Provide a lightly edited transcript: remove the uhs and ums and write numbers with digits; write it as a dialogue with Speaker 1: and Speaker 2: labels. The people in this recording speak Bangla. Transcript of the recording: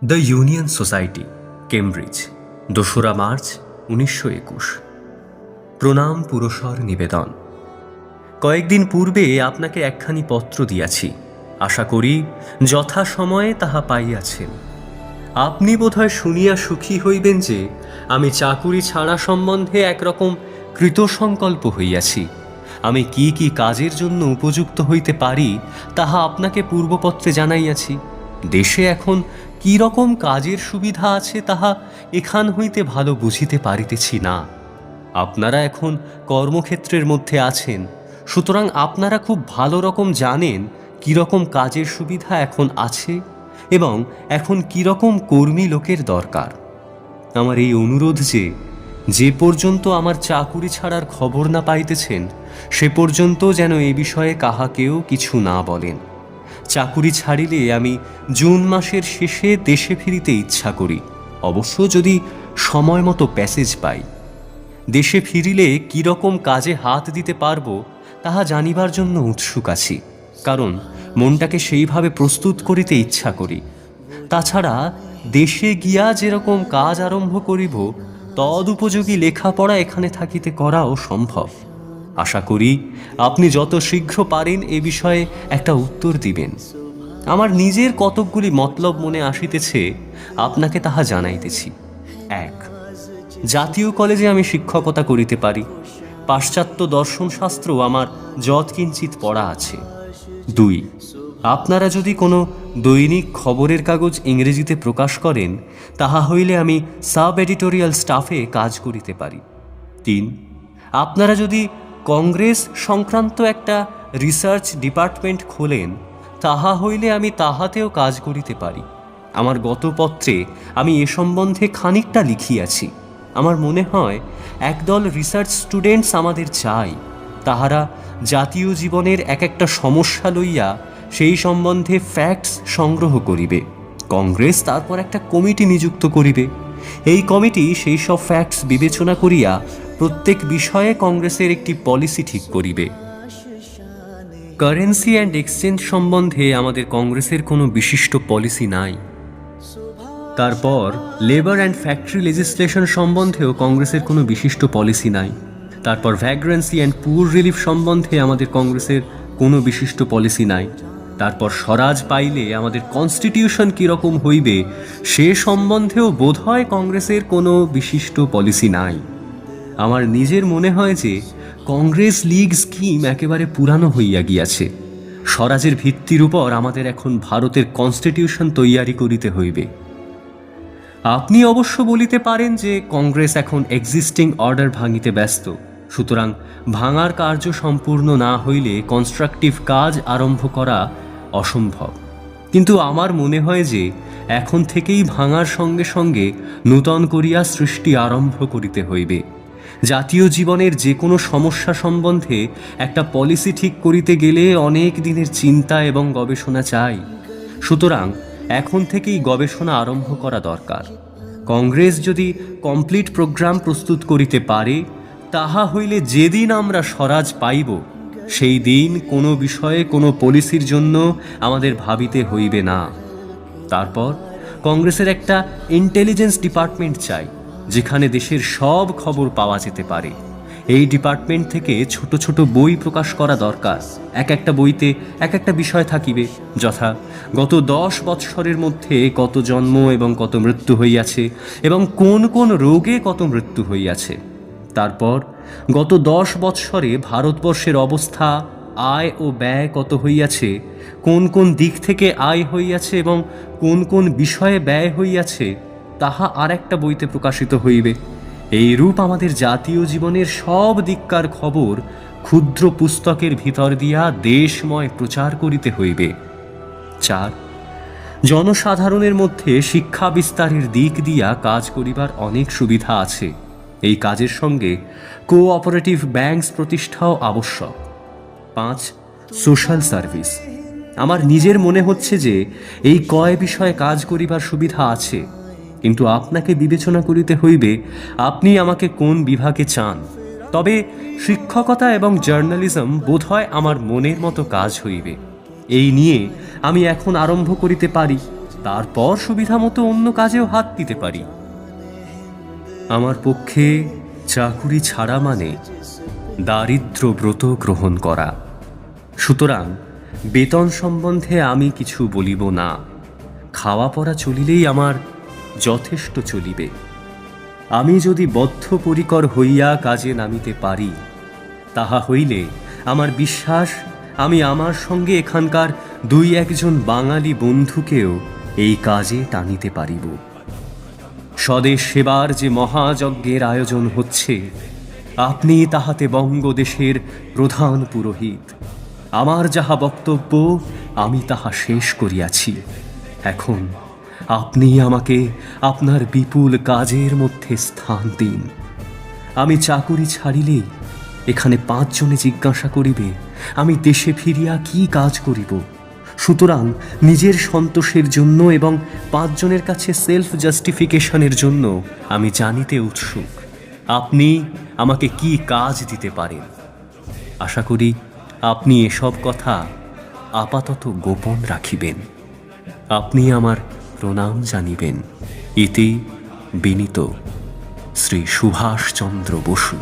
Speaker 1: দ্য ইউনিয়ন সোসাইটি, কেমব্রিজ, ২রা মার্চ ১৯২১। প্রণাম পুরস্বর নিবেদন। কয়েকদিন পূর্বে আপনাকে একখানি পত্র দিয়াছি, আশা করি যথাসময়ে তাহা পাইয়াছেন। আপনি বোধহয় শুনিয়া সুখী হইবেন যে আমি চাকুরি ছাড়া সম্বন্ধে একরকম কৃতসংকল্প হইয়াছি। আমি কি কি কাজের জন্য উপযুক্ত হইতে পারি তাহা আপনাকে পূর্বপত্রে জানাইয়াছি। দেশে এখন কি রকম কাজের সুবিধা আছে তাহা এখান হইতে ভালো বুঝিতে পারিতেছি না। আপনারা এখন কর্মক্ষেত্রের মধ্যে আছেন, সুতরাং আপনারা খুব ভালো রকম জানেন কীরকম কাজের সুবিধা এখন আছে এবং এখন কীরকম কর্মী লোকের দরকার। আমার এই অনুরোধ যে পর্যন্ত আমার চাকুরি ছাড়ার খবর না পাইতেছেন সে পর্যন্ত যেন এ বিষয়ে কাহাকেও কিছু না বলেন। চাকুরি ছাড়িলে আমি জুন মাসের শেষে দেশে ফিরিতে ইচ্ছা করি, অবশ্য যদি সময় মতো প্যাসেজ পাই। দেশে ফিরিলে কীরকম কাজে হাত দিতে পারবো তাহা জানিবার জন্য উৎসুক আছি, কারণ মনটাকে সেইভাবে প্রস্তুত করিতে ইচ্ছা করি। তাছাড়া দেশে গিয়া যেরকম কাজ আরম্ভ করিব তদুপযোগী লেখাপড়া এখানে থাকিতে করাও সম্ভব। আশা করি আপনি যত শীঘ্র পারেন এ বিষয়ে একটা উত্তর দিবেন। আমার নিজের কতকগুলি মতলব মনে আসিতেছে, আপনাকে তাহা জানাইতেছি। ১. জাতীয় কলেজে আমি শিক্ষকতা করিতে পারি। পাশ্চাত্য দর্শনশাস্ত্র আমার যৎকিঞ্চিত পড়া আছে। ২. আপনারা যদি কোনো দৈনিক খবরের কাগজ ইংরেজিতে প্রকাশ করেন তাহা হইলে আমি সাব এডিটোরিয়াল স্টাফে কাজ করিতে পারি। ৩. আপনারা যদি কংগ্রেস সংক্রান্ত একটা রিসার্চ ডিপার্টমেন্ট খোলেন তাহা হইলে আমি তাহাতেও কাজ করিতে পারি। আমার গত পত্রে আমি এ সম্বন্ধে খানিকটা লিখিয়াছি। আমার মনে হয় একদল রিসার্চ স্টুডেন্টস আমাদের চাই। তাহারা জাতীয় জীবনের এক একটা সমস্যা লইয়া সেই সম্বন্ধে ফ্যাক্টস সংগ্রহ করিবে। কংগ্রেস তারপর একটা কমিটি নিযুক্ত করিবে। এই কমিটি সেই সব ফ্যাক্টস বিবেচনা করিয়া প্রত্যেক বিষয়ে কংগ্রেসের একটি পলিসি ঠিক করিবে। কারেন্সি অ্যান্ড এক্সচেঞ্জ সম্বন্ধে আমাদের কংগ্রেসের কোনো বিশিষ্ট পলিসি নাই। তারপর লেবার অ্যান্ড ফ্যাক্টরি লেজিসলেশন সম্বন্ধেও কংগ্রেসের কোনো বিশিষ্ট পলিসি নাই। তারপর ভ্যাগ্রেন্সি অ্যান্ড পুর রিলিফ সম্বন্ধে আমাদের কংগ্রেসের কোনো বিশিষ্ট পলিসি নাই। তারপর স্বরাজ পাইলে আমাদের কনস্টিটিউশন কীরকম হইবে সে সম্বন্ধেও বোধহয় কংগ্রেসের কোনো বিশিষ্ট পলিসি নাই। আমার নিজের মনে হয় যে কংগ্রেস লীগ স্কিম একেবারে পুরানো হইয়া গিয়াছে। স্বরাজের ভিত্তির উপর আমাদের এখন ভারতের কনস্টিটিউশন তৈয়ারি করিতে হইবে। আপনি অবশ্য বলিতে পারেন যে কংগ্রেস এখন এক্সিস্টিং অর্ডার ভাঙিতে ব্যস্ত, সুতরাং ভাঙার কার্য সম্পূর্ণ না হইলে কনস্ট্রাকটিভ কাজ আরম্ভ করা অসম্ভব। কিন্তু আমার মনে হয় যে এখন থেকেই ভাঙার সঙ্গে সঙ্গে নূতন করিয়া সৃষ্টি আরম্ভ করিতে হইবে। জাতীয় জীবনের যে কোনো সমস্যা সম্বন্ধে একটা পলিসি ঠিক করিতে গেলে অনেক দিনের চিন্তা এবং গবেষণা চাই। সুতরাং এখন থেকেই গবেষণা আরম্ভ করা দরকার। কংগ্রেস যদি কমপ্লিট প্রোগ্রাম প্রস্তুত করিতে পারে তাহা হইলে যেদিন আমরা স্বরাজ পাইব সেই দিন কোনো বিষয়ে কোনো পলিসির জন্য আমাদের ভাবিতে হইবে না। তারপর কংগ্রেসের একটা ইন্টেলিজেন্স ডিপার্টমেন্ট চাই, যেখানে দেশের সব খবর পাওয়া যেতে পারে। এই ডিপার্টমেন্ট থেকে ছোট ছোট বই প্রকাশ করা দরকার। এক একটা বইতে এক একটা বিষয় থাকিবে, যথা গত 10 বৎসরের মধ্যে কত জন্ম এবং কত মৃত্যু হইয়াছে এবং কোন কোন রোগে কত মৃত্যু হইয়াছে। তারপর গত 10 বৎসরে ভারতবর্ষের অবস্থা, আয় ও ব্যয় কত হইয়াছে, কোন কোন দিক থেকে আয় হইয়াছে এবং কোন কোন বিষয়ে ব্যয় হইয়াছে তাহা আর একটা বইতে প্রকাশিত হইবে। এই রূপ আমাদের জাতীয় জীবনের সব দিককার খবর ক্ষুদ্র পুস্তকের ভিতর দিয়া দেশময় প্রচার করিতে হইবে। 4. জনসাধারণের মধ্যে শিক্ষা বিস্তারের দিক দিয়া কাজ করিবার অনেক সুবিধা আছে। এই কাজের সঙ্গে কোঅপারেটিভ ব্যাংকস প্রতিষ্ঠাও আবশ্যক। 5. Social service. আমার নিজের মনে হচ্ছে যে এই কয় বিষয়ে কাজ করিবার সুবিধা আছে, কিন্তু আপনাকে বিবেচনা করিতে হইবে আপনি আমাকে কোন বিভাগে চান। তবে শিক্ষকতা এবং জার্নালিজম বোধহয় আমার মনের মতো কাজ হইবে। এই নিয়ে আমি এখন আরম্ভ করিতে পারি। তারপর সুবিধা মতো অন্য কাজেও হাত দিতে পারি। আমার পক্ষে চাকুরি ছাড়া মানে দারিদ্র ব্রত গ্রহণ করা। সুতরাং বেতন সম্বন্ধে আমি কিছু বলিব না। খাওয়া পড়া চলিলেই আমার যথেষ্ট চলিবে। আমি যদি বদ্ধপরিকর হইয়া কাজে নামিতে পারি, তাহা হইলে আমার বিশ্বাস আমি আমার সঙ্গে এখানকার 2-1 বাঙালি বন্ধুকেও এই কাজে টানিতে পারিব। স্বদেশ সেবার যে মহাযজ্ঞের আয়োজন হচ্ছে, আপনি তাহাতে বঙ্গদেশের প্রধান পুরোহিত। আমার যাহা বক্তব্য আমি তাহা শেষ করিয়াছি। এখন আপনি আমাকে আপনার বিপুল কাজের মধ্যে স্থান দিন। আমি চাকুরি ছাড়িলেই এখানে 5 জনে জিজ্ঞাসা করিবে আমি দেশে ফিরিয়া কি কাজ করিব। সুতরাং নিজের সন্তোষের জন্য এবং 5 জনের কাছে সেলফ জাস্টিফিকেশনের জন্য আমি জানিতে উৎসুক আপনি আমাকে কি কাজ দিতে পারেন। আশা করি আপনি এসব কথা আপাতত গোপন রাখিবেন। আপনি আমার প্রণাম জানিবেন। ইতি বিনীত শ্রী সুভাষচন্দ্র বসু।